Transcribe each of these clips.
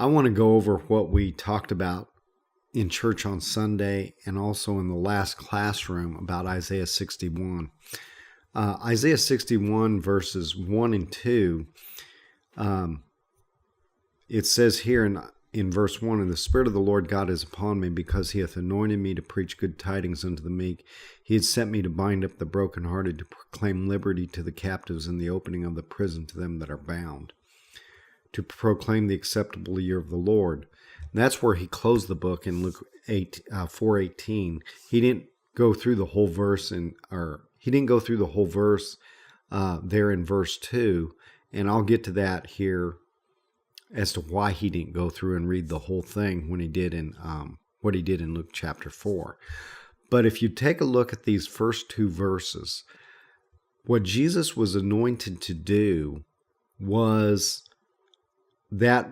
want to go over what we talked about in church on Sunday and also in the last classroom about Isaiah 61. Isaiah 61 verses 1 and 2, it says here in verse 1, "And the Spirit of the Lord God is upon me, because he hath anointed me to preach good tidings unto the meek. He hath sent me to bind up the brokenhearted, to proclaim liberty to the captives, and the opening of the prison to them that are bound, to proclaim the acceptable year of the Lord." And that's where he closed the book in Luke 4:18. He didn't go through the whole verse, there in verse 2, and I'll get to that here as to why he didn't go through and read the whole thing when he did in what he did in Luke chapter 4. But if you take a look at these first two verses, what Jesus was anointed to do was that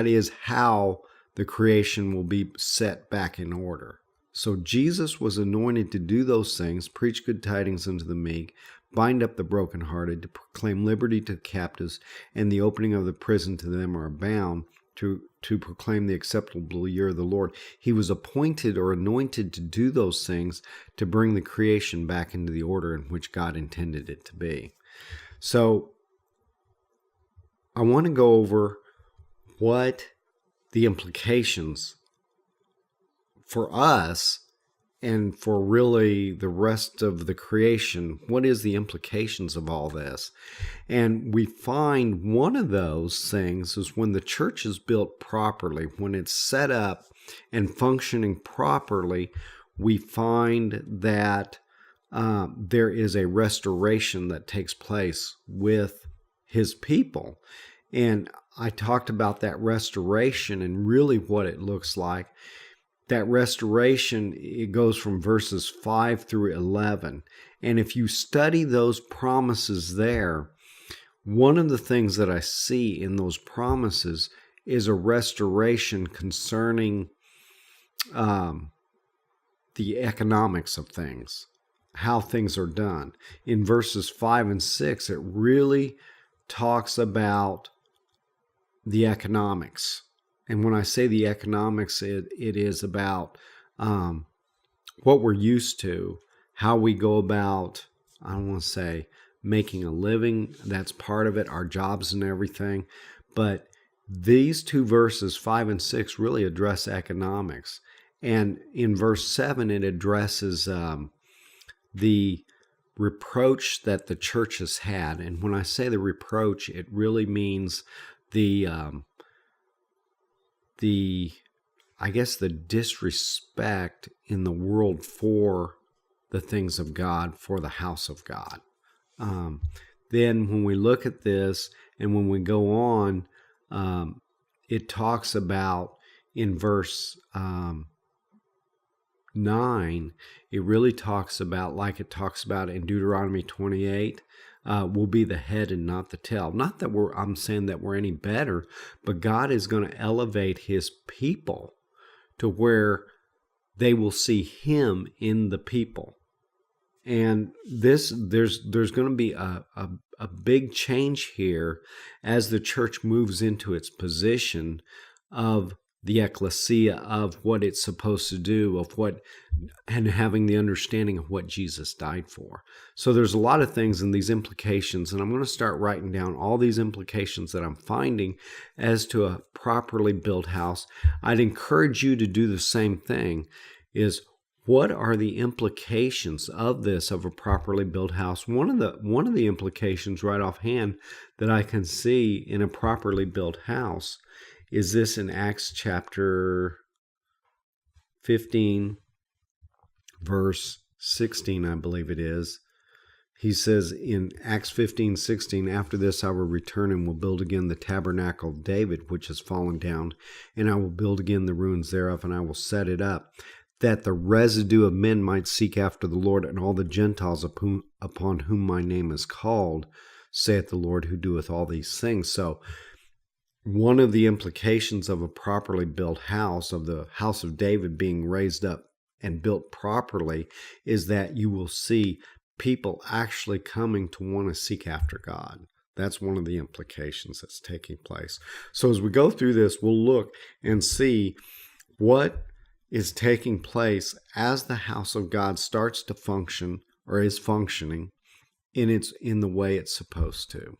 is how the creation will be set back in order. So Jesus was anointed to do those things: preach good tidings unto the meek, bind up the brokenhearted, to proclaim liberty to the captives, and the opening of the prison to them who are bound, to proclaim the acceptable year of the Lord. He was appointed or anointed to do those things to bring the creation back into the order in which God intended it to be. So I want to go over what the implications for us and for really the rest of the creation, what is the implications of all this? And we find one of those things is when the church is built properly, when it's set up and functioning properly, we find that there is a restoration that takes place with his people. And I talked about that restoration and really what it looks like. That restoration, it goes from verses 5 through 11. And if you study those promises there, one of the things that I see in those promises is a restoration concerning the economics of things, how things are done. In verses 5 and 6, it really talks about the economics. And when I say the economics, it is about what we're used to, how we go about, I don't want to say making a living. That's part of it, our jobs and everything. But these two verses, 5 and 6, really address economics. And in verse 7, it addresses the reproach that the church has had. And when I say the reproach, it really means the disrespect in the world for the things of God, for the house of God. Then when we look at this and when we go on, it talks about in verse 9, it really talks about, like it talks about in Deuteronomy 28, will be the head and not the tail. Not that I'm saying that we're any better, but God is going to elevate his people to where they will see him in the people. And there's going to be a big change here as the church moves into its position of the ecclesia, of what it's supposed to do, and having the understanding of what Jesus died for. So there's a lot of things in these implications, and I'm going to start writing down all these implications that I'm finding as to a properly built house. I'd encourage you to do the same thing, is what are the implications of this, of a properly built house? One of the implications right offhand that I can see in a properly built house is this in Acts chapter 15, verse 16, I believe it is. He says in Acts 15:16, "After this I will return and will build again the tabernacle of David, which has fallen down, and I will build again the ruins thereof, and I will set it up, that the residue of men might seek after the Lord, and all the Gentiles upon whom my name is called, saith the Lord, who doeth all these things." So one of the implications of a properly built house, of the house of David being raised up and built properly, is that you will see people actually coming to want to seek after God. That's one of the implications that's taking place. So as we go through this, we'll look and see what is taking place as the house of God starts to function or is functioning in the way it's supposed to.